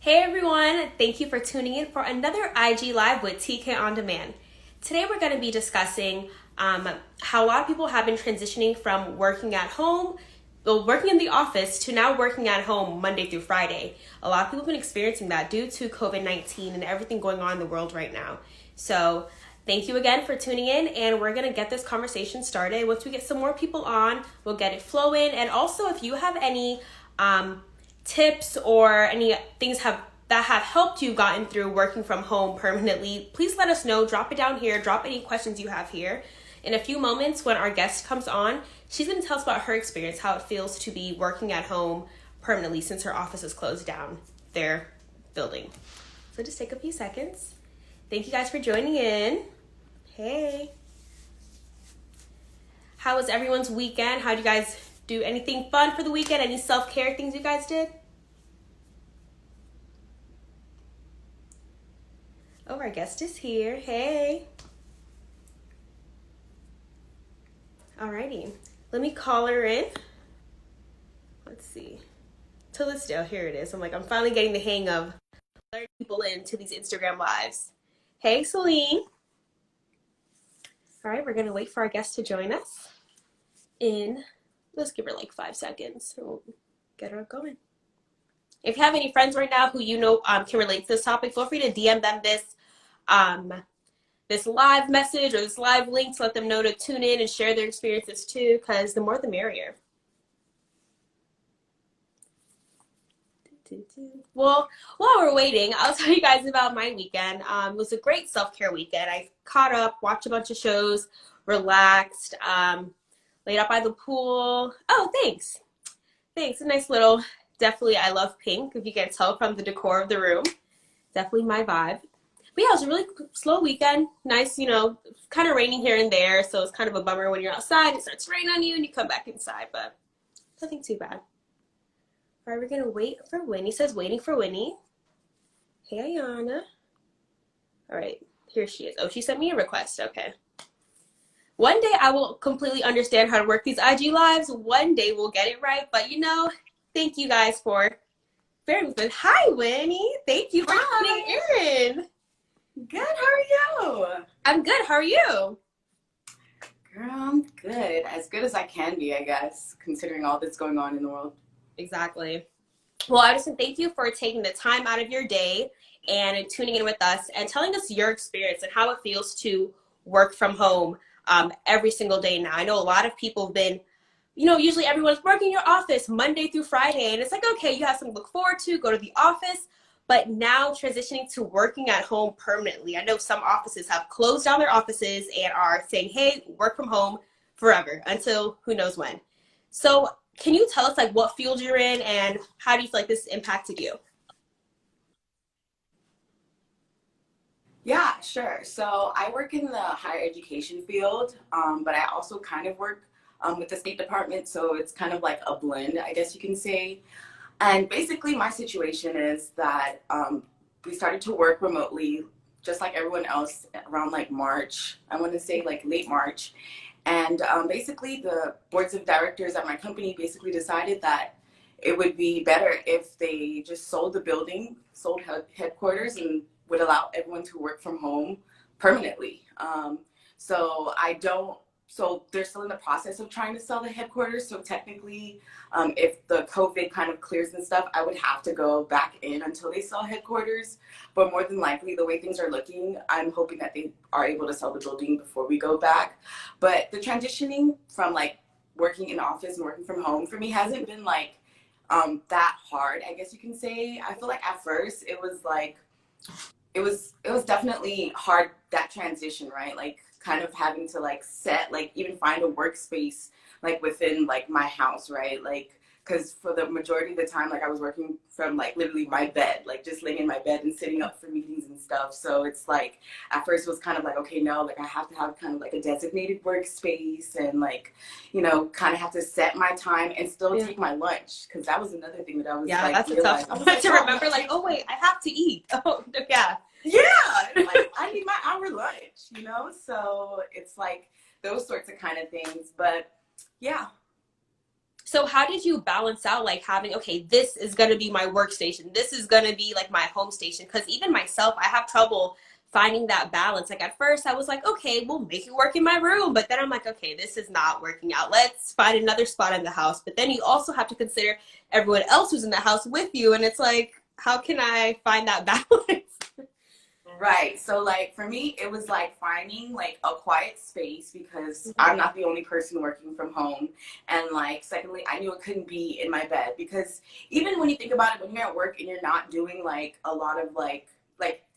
Hey everyone, thank you for tuning in for another IG Live with TK On Demand. Today we're going to be discussing how a lot of people have been transitioning from working at home, working in the office, to now working at home Monday through Friday. A lot of people have been experiencing that due to COVID-19 and everything going on in the world right now. So thank you again for tuning in, and we're going to get this conversation started. Once we get some more people on, we'll get it flowing. And also, if you have any tips or any things that have helped you gotten through working from home permanently, please let us know. Drop it down here. Drop any questions you have here. In a few moments, when our guest comes on, she's going to tell us about her experience, how it feels to be working at home permanently since her office is closed down, their building. So just take a few seconds. Thank you guys for joining in. Hey. How was everyone's weekend? How did you guys do anything fun for the weekend? Any self-care things you guys did? Oh, our guest is here. Hey. Alrighty. Let me call her in. Let's see. Tillisdale, here it is. I'm finally getting the hang of letting people into these Instagram lives. Hey, Celine. All right, we're going to wait for our guest to join us let's give her like 5 seconds. And we'll get her going. If you have any friends right now who you know can relate to this topic, feel free to DM them this live message or this live link to let them know to tune in and share their experiences too, because the more the merrier. Well, while we're waiting, I'll tell you guys about my weekend. It was a great self-care weekend. I caught up, watched a bunch of shows, relaxed, laid out by the pool. Oh, thanks. Thanks. A nice little, definitely, I love pink, if you can't tell from the decor of the room. Definitely my vibe. But yeah, it was a really slow weekend. Nice, kind of raining here and there, so it's kind of a bummer when you're outside, it starts raining on you, and you come back inside, but nothing too bad. All right, we're going to wait for Winnie. It says waiting for Winnie. Hey, Ayana. All right, here she is. Oh, she sent me a request. Okay. One day I will completely understand how to work these IG lives. One day we'll get it right. But, thank you guys for bearing with me. Hi, Winnie. Thank you for tuning in. Good. How are you? I'm good. How are you? Girl, I'm good. As good as I can be, I guess, considering all that's going on in the world. Exactly. Well, I just thank you for taking the time out of your day and tuning in with us and telling us your experience and how it feels to work from home every single day now. I know a lot of people have been, usually everyone's working in your office Monday through Friday, and it's like, okay, you have something to look forward to, go to the office, but now transitioning to working at home permanently. I know some offices have closed down their offices and are saying, hey, work from home forever until who knows when. So can you tell us what field you're in and how do you feel like this impacted you? Yeah, sure. So I work in the higher education field, but I also kind of work with the State Department. So it's kind of like a blend, I guess you can say. And basically my situation is that we started to work remotely, just like everyone else, around March. I want to say late March. And basically the boards of directors at my company basically decided that it would be better if they just sold the building, sold headquarters, and would allow everyone to work from home permanently. So they're still in the process of trying to sell the headquarters. So technically, if the COVID kind of clears and stuff, I would have to go back in until they sell headquarters. But more than likely, the way things are looking, I'm hoping that they are able to sell the building before we go back. But the transitioning from working in office and working from home for me hasn't been that hard, I guess you can say. I feel like at first it was it was definitely hard, that transition, right? Kind of having to set, even find a workspace within my house, right? Because for the majority of the time, I was working from literally my bed, just laying in my bed and sitting up for meetings and stuff. So it's at first it was kind of okay, no, I have to have kind of a designated workspace and kind of have to set my time and still take my lunch, because that was another thing that I was that's a tough one to remember. Oh wait, I have to eat. Oh yeah. Yeah, I need my hour lunch, so it's those sorts of kind of things. But yeah. So how did you balance out like having, okay, this is going to be my workstation. This is going to be like my home station. Because even myself, I have trouble finding that balance. Like at first I was like, okay, we'll make it work in my room. But then I'm like, okay, this is not working out. Let's find another spot in the house. But then you also have to consider everyone else who's in the house with you. And it's like, how can I find that balance? Right. So like for me, it was like finding like a quiet space because I'm not the only person working from home. And like secondly, I knew it couldn't be in my bed because even when you think about it, when you're at work and you're not doing like a lot of like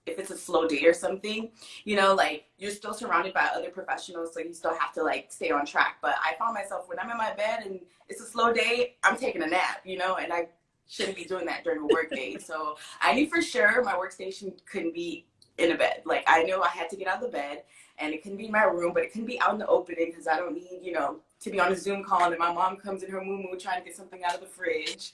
if it's a slow day or something, you know, like you're still surrounded by other professionals, so you still have to like stay on track. But I found myself when I'm in my bed and it's a slow day, I'm taking a nap, you know, and I shouldn't be doing that during a work day. So I knew for sure my workstation couldn't be in a bed. Like I knew I had to get out of the bed and it couldn't be in my room, but it couldn't be out in the opening because I don't need, you know, to be on a Zoom call and my mom comes in her moo trying to get something out of the fridge.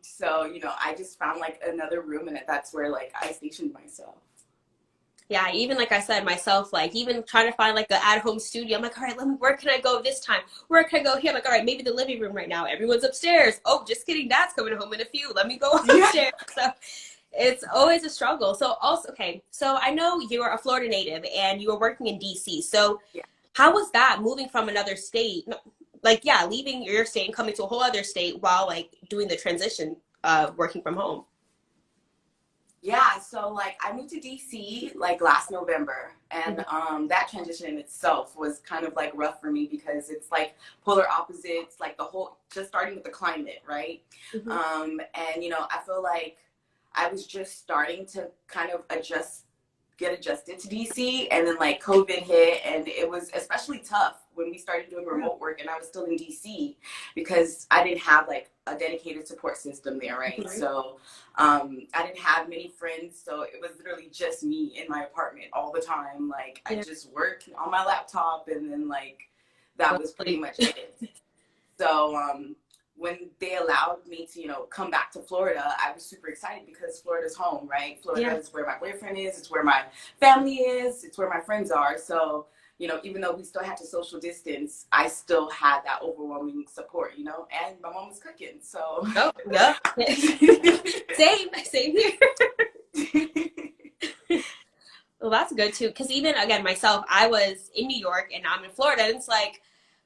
So, you know, I just found like another room and that's where like I stationed myself. Yeah, even like I said myself, like even trying to find like the at-home studio, I'm like, all right, where can I go this time? Where can I go here? I'm like, all right, maybe the living room right now. Everyone's upstairs. Oh, just kidding. Dad's coming home in a few. Let me go upstairs. Yeah. So it's always a struggle. So also, okay, so I know you're a Florida native and you were working in DC. So Yeah. how was that moving from another state? Like, yeah, leaving your state and coming to a whole other state while like doing the transition of working from home. Yeah, so like I moved to DC like last November and that transition in itself was kind of like rough for me because it's like polar opposites, like the whole just starting with the climate, right? And you know, I feel like I was just starting to kind of get adjusted to DC and then like COVID hit and it was especially tough when we started doing remote work and I was still in DC because I didn't have like a dedicated support system there, right? So I didn't have many friends, so it was literally just me in my apartment all the time. Like I just worked on my laptop and then like that was pretty much it. So when they allowed me to, you know, come back to Florida, I was super excited because Florida's home, right? Florida is where my boyfriend is, it's where my family is, it's where my friends are. So, you know, even though we still had to social distance, I still had that overwhelming support, you know, and my mom was cooking. So, oh, yeah. Same here. Well, that's good too. Because even again, myself, I was in New York and now I'm in Florida. And it's like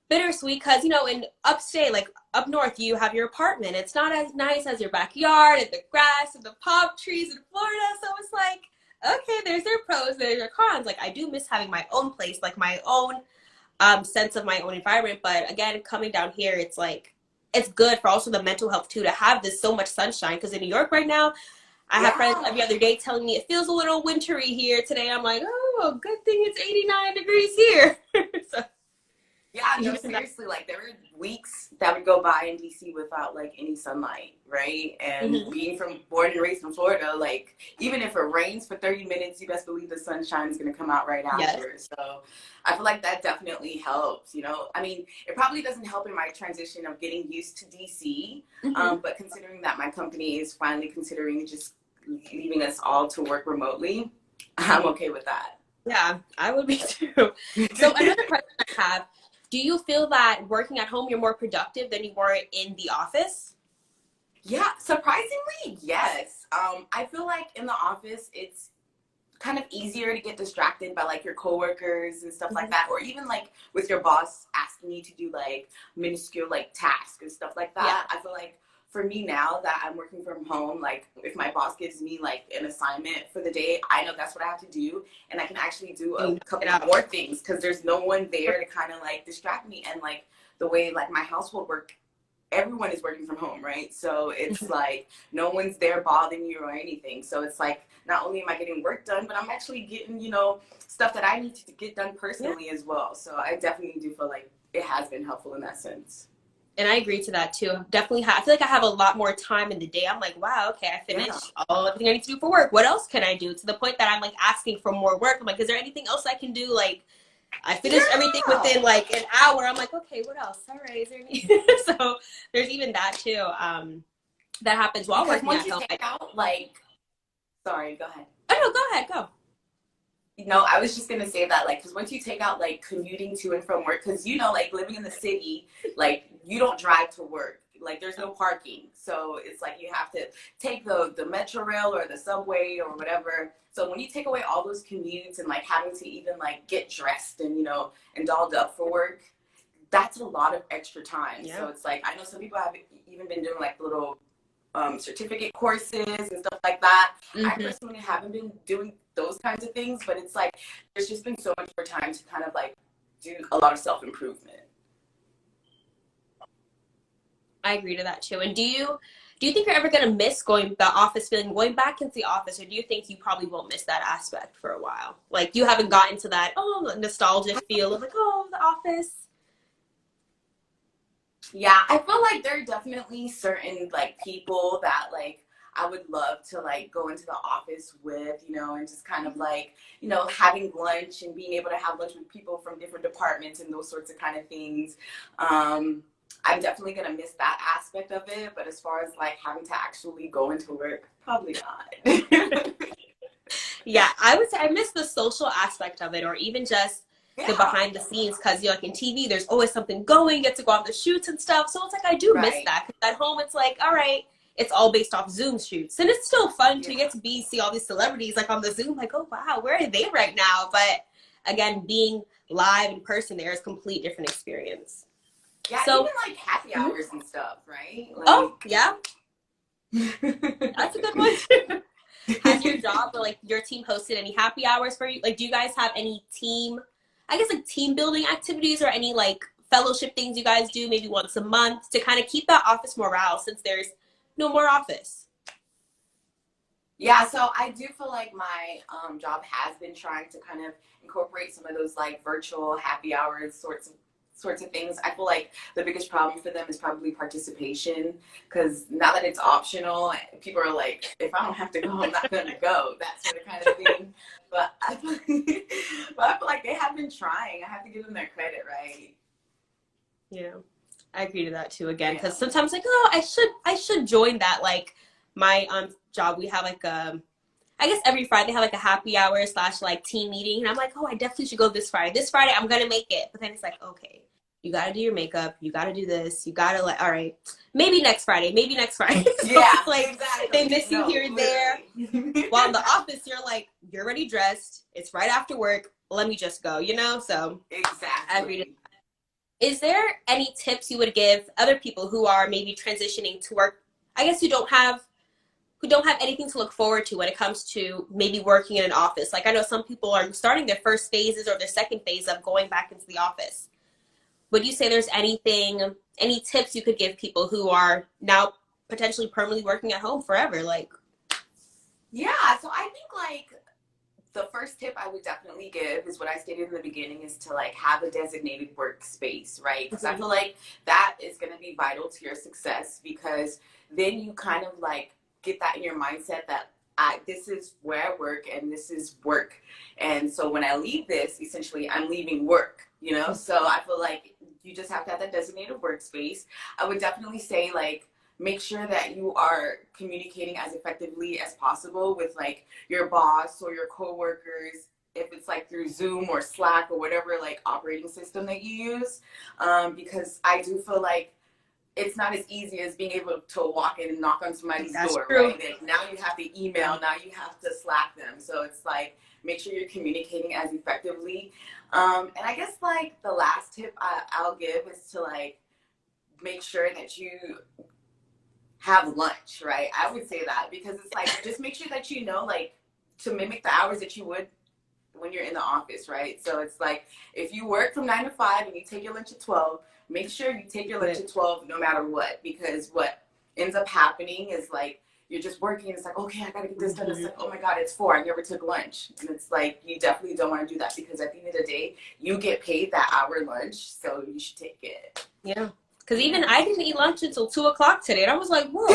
bittersweet because, you know, in upstate, like up north, you have your apartment. It's not as nice as your backyard and the grass and the palm trees in Florida. So it's like, okay, there's their pros, there's their cons. Like I do miss having my own place, like my own sense of my own environment. But again, coming down here, it's like, it's good for also the mental health too to have this so much sunshine. Because in New York right now, I have friends every other day telling me it feels a little wintry here today. I'm like, oh, good thing it's 89 degrees here. So, yeah, no, seriously, like there were weeks that would go by in DC without like any sunlight, right? And being born and raised in Florida, like even if it rains for 30 minutes, you best believe the sunshine is going to come out right after. So I feel like that definitely helps, you know? I mean, it probably doesn't help in my transition of getting used to DC, but considering that my company is finally considering just leaving us all to work remotely, I'm okay with that. Yeah, I would be too. So another question I have, do you feel that working at home you're more productive than you were in the office? Yeah, surprisingly, yes. I feel like in the office, it's kind of easier to get distracted by like your coworkers and stuff like that, or even like with your boss asking you to do like minuscule like tasks and stuff like that. I feel like for me now that I'm working from home, like if my boss gives me like an assignment for the day, I know that's what I have to do, and I can actually do a couple more things because there's no one there to kind of like distract me. And like the way like my household work, everyone is working from home, right? So it's like no one's there bothering you or anything. So it's like not only am I getting work done, but I'm actually getting, you know, stuff that I need to get done personally as well. So I definitely do feel like it has been helpful in that sense. And I agree to that too. Definitely I feel like I have a lot more time in the day. I'm like, wow, okay, I finished everything I need to do for work. What else can I do? To the point that I'm like asking for more work. I'm like, is there anything else I can do? Like I finished everything within like an hour. I'm like, okay, what else? All right, is there any? So there's even that too. That happens while working at home. Take out like, sorry, go ahead. Oh no, go ahead, go. No, I was just gonna say that, like, because once you take out like commuting to and from work, because like living in the city, like you don't drive to work, like there's no parking, so it's like you have to take the metro rail or the subway or whatever. So when you take away all those commutes and like having to even like get dressed and and dolled up for work, that's a lot of extra time. Yeah. So it's like I know some people have even been doing like little certificate courses and stuff like that. I personally haven't been doing those kinds of things, but it's like there's just been so much more time to kind of like do a lot of self-improvement. I agree to that too. And do you think you're ever gonna miss going the office feeling, going back into the office, or do you think you probably won't miss that aspect for a while? Like you haven't gotten to that nostalgic feel of like, oh, the office. Yeah, I feel like there are definitely certain like people that like I would love to like go into the office with, and just kind of like, having lunch and being able to have lunch with people from different departments and those sorts of kind of things. I'm definitely gonna miss that aspect of it, but as far as like having to actually go into work, probably not. Yeah, I would say I miss the social aspect of it, or even just the Yeah, behind the scenes, because like in TV, there's always something going, you get to go on the shoots and stuff. So it's like I do miss right. that. 'Cause at home, it's like, all right, it's all based off Zoom shoots, and it's still fun to Yeah. get to see all these celebrities like on the Zoom, like, oh wow, where are they right now? But again, being live in person there is a complete different experience. Yeah, even So, like happy hours and stuff, right? oh Like yeah, that's a good one too. Has your job or like your team hosted any happy hours for you? Like, do you guys have any team, I guess like team building activities or any like fellowship things you guys do maybe once a month to kind of keep that office morale since there's no more office? Yeah, so I do feel like my job has been trying to kind of incorporate some of those like virtual happy hours sorts of things. I feel like the biggest problem for them is probably participation, because now that it's optional, people are like, if I don't have to go, I'm not gonna go. That sort of kind of thing. But but I feel like they have been trying. I have to give them their credit, right? Yeah, I agree to that too. Again, Yeah. because sometimes like, oh, I should join that. Like my job, we have like I guess every Friday they have like a happy hour slash like team meeting, and I'm like, oh, I definitely should go this Friday. This Friday I'm gonna make it, but then it's like, okay, you gotta do your makeup, you gotta do this, you gotta like, all right, maybe next Friday, maybe next Friday. So Yeah, it's like they exactly. miss you No, here and there. literally. While in the office, you're like, you're already dressed. It's right after work. Let me just go, So I agree to. Exactly. Is there any tips you would give other people who are maybe transitioning to work? I guess who don't have anything to look forward to when it comes to maybe working in an office. Like I know some people are starting their first phases or their second phase of going back into the office. Would you say there's any tips you could give people who are now potentially permanently working at home forever? Like, Yeah, so I think like the first tip I would definitely give is what I stated in the beginning, is to like have a designated workspace, right? Because I feel like that is going to be vital to your success, because then you kind of like get that in your mindset that this is where I work and this is work. And so when I leave this, essentially I'm leaving work. So I feel like you just have to have that designated workspace. I would definitely say like make sure that you are communicating as effectively as possible with like your boss or your coworkers, if it's like through Zoom or Slack or whatever like operating system that you use, because I do feel like it's not as easy as being able to walk in and knock on somebody's that's door, true. right? Like now you have to email, now you have to Slack them. So it's like make sure you're communicating as effectively. And I guess like the last tip I'll give is to like make sure that you have lunch, right? I would say that, because it's like just make sure that like to mimic the hours that you would when you're in the office, right? So it's like if you work from 9 to 5 and you take your lunch at 12, make sure you take your lunch at 12 no matter what, because what ends up happening is like you're just working and it's like, okay, I gotta get this done. It's like, oh my God, it's 4. I never took lunch. And it's like you definitely don't want to do that, because at the end of the day, you get paid that hour lunch, so you should take it. Yeah. Because even I didn't eat lunch until 2 o'clock today. And I was like, whoa,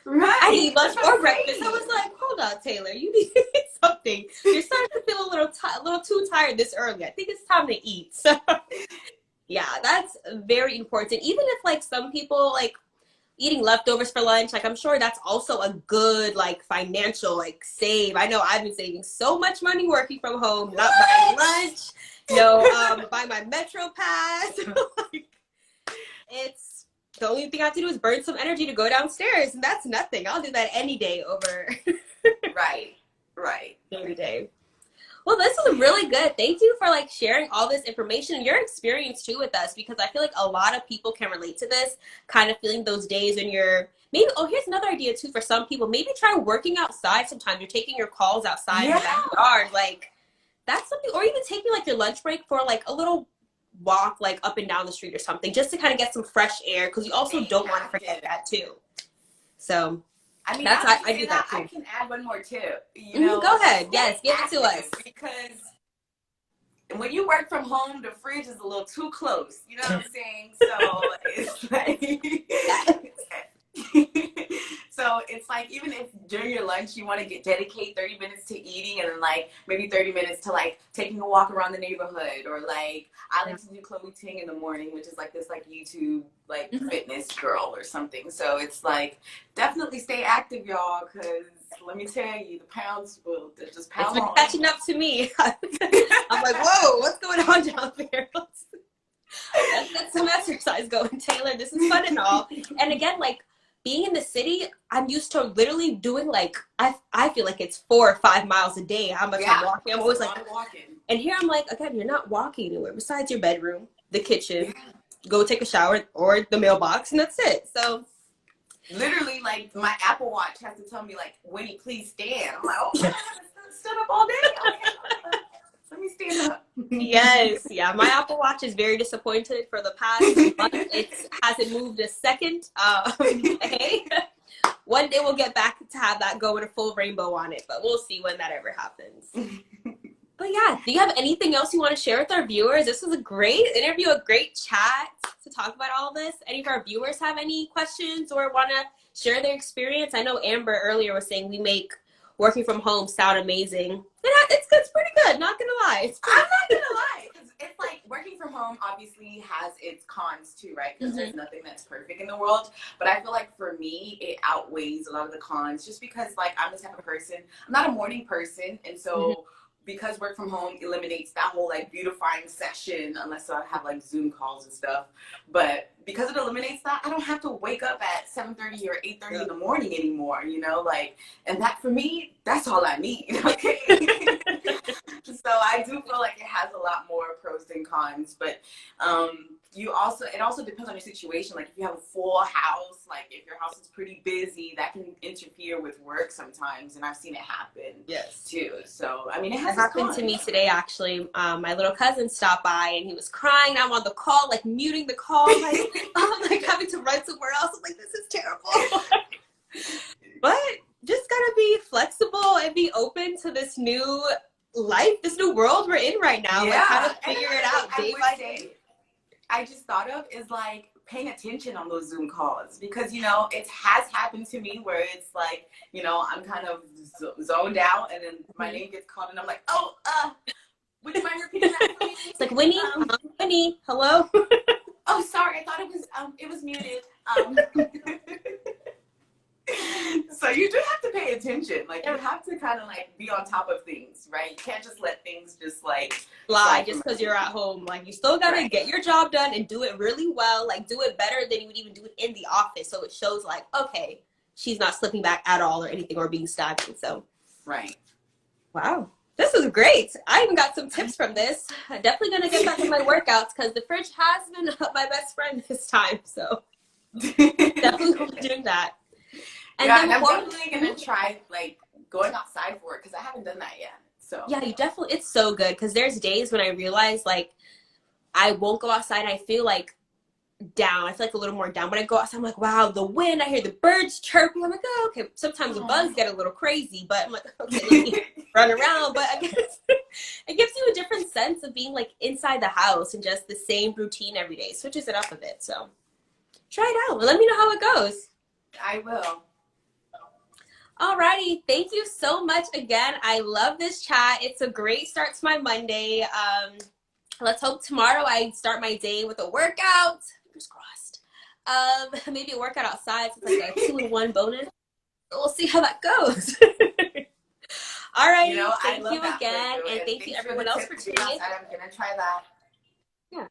Right. I didn't eat lunch That's or what I'm breakfast. I saying. was like, hold on, Taylor, you need to eat something. You're starting to feel a little too tired this early. I think it's time to eat. So yeah, that's very important. Even if like some people like, eating leftovers for lunch. Like I'm sure that's also a good like financial like save. I know I've been saving so much money working from home, not buying lunch, buy my Metro Pass. Like, it's the only thing I have to do is burn some energy to go downstairs, and that's nothing. I'll do that any day over right. day to day. Well, this was really good. Thank you for like sharing all this information and your experience too with us, because I feel like a lot of people can relate to this, kind of feeling those days when you're maybe, oh, here's another idea too for some people. Maybe try working outside sometimes. You're taking your calls outside in the backyard. Like that's something, or even taking like your lunch break for like a little walk like up and down the street or something, just to kind of get some fresh air, because you also don't want to forget that too. So I mean, that's I do that too. I can add one more tip. You know, go ahead. Yes, give it to us. Because when you work from home, the fridge is a little too close. You know what I'm saying? So it's like, so it's like, even if during your lunch you want to dedicate 30 minutes to eating, and then like maybe 30 minutes to like taking a walk around the neighborhood, or like I like to do Chloe Ting in the morning, which is like this like YouTube like fitness girl or something. So it's like, definitely stay active, y'all, because let me tell you, the pounds will just pound on. It's catching up to me. I'm like, whoa, what's going on down there? Let's get some exercise going, Taylor. This is fun and all. And again, like being in the city, I'm used to literally doing like, I feel like it's 4 or 5 miles a day. How much I'm walking. I'm always like walking. And here I'm like, again, you're not walking anywhere besides your bedroom, the kitchen, go take a shower, or the mailbox, and that's it. So literally, like, my Apple Watch has to tell me, like, Winnie, please stand. I'm like, oh, I haven't stood up all day. Okay. Let me stand up. Yes. Yeah, my Apple Watch is very disappointed for the past month. It hasn't moved a second. Hey, one day we'll get back to have that go with a full rainbow on it, but we'll see when that ever happens. But yeah, do you have anything else you want to share with our viewers? This was a great interview, a great chat to talk about all this. Any of our viewers have any questions or want to share their experience? I know Amber earlier was saying we make working from home sound amazing. It's pretty good, not gonna lie. I'm not gonna lie, because it's like working from home obviously has its cons too, right? Because there's nothing that's perfect in the world. But I feel like for me, it outweighs a lot of the cons, just because like I'm the type of person, I'm not a morning person, and so because work from home eliminates that whole like beautifying session, unless I have like Zoom calls and stuff. But because it eliminates that, I don't have to wake up at 7:30 or 8:30 in the morning anymore, you know, like, and that for me, that's all I need. Okay. So I do feel like it has a lot more pros than cons, but it also depends on your situation. Like if you have a full house, like if your house is pretty busy, that can interfere with work sometimes, and I've seen it happen too. So I mean, it happened to me today actually. My little cousin stopped by and he was crying. I'm on the call, like muting the call, like I'm like having to run somewhere else. I'm like, this is terrible. But just gotta be flexible and be open to this new life, this new world we're in right now. Like how to figure it out day by day. I just thought of is like paying attention on those Zoom calls, because, you know, it has happened to me where it's like, you know, I'm kind of zoned out, and then my name gets called and I'm like, oh, would you mind repeating that for me? It's like, Winnie, Winnie, hello? Oh, sorry, I thought it was muted. So you do have to pay attention. Like you have to kind of like be on top of things, right? You can't just let things just like fly just because you're at home. Like you still gotta get your job done and do it really well. Like do it better than you would even do it in the office. So it shows like, okay, she's not slipping back at all or anything or being stagnant. So wow, this was great. I even got some tips from this. I'm definitely gonna get back to my workouts because the fridge has been my best friend this time. So definitely will be doing that. And and I'm definitely gonna try like going outside for it, because I haven't done that yet. So yeah, you definitely, it's so good, because there's days when I realize like I won't go outside. I feel like down. I feel like a little more down. When I go outside, I'm like, wow, the wind. I hear the birds chirping. I'm like, oh, okay. Sometimes the bugs get a little crazy, but I'm like, okay, let me run around. But I guess it gives you a different sense of being like inside the house and just the same routine every day. Switches it up a bit. So try it out. Let me know how it goes. I will. Alrighty, thank you so much again. I love this chat. It's a great start to my Monday. Let's hope tomorrow I start my day with a workout. Fingers crossed. Maybe a workout outside. So it's like a 2-in-1 bonus. So we'll see how that goes. You Alrighty, know, I thank love you that for again, you. and And thank you thanks for the everyone else tip for for being tuning in. outside. I'm gonna try that. Yeah.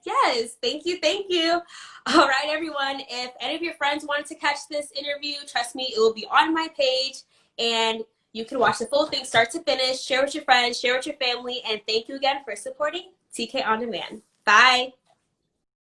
Yes, thank you, thank you. All right, everyone. If any of your friends wanted to catch this interview, trust me, it will be on my page, and you can watch the full thing start to finish. Share with your friends, share with your family, and thank you again for supporting TK On Demand. Bye.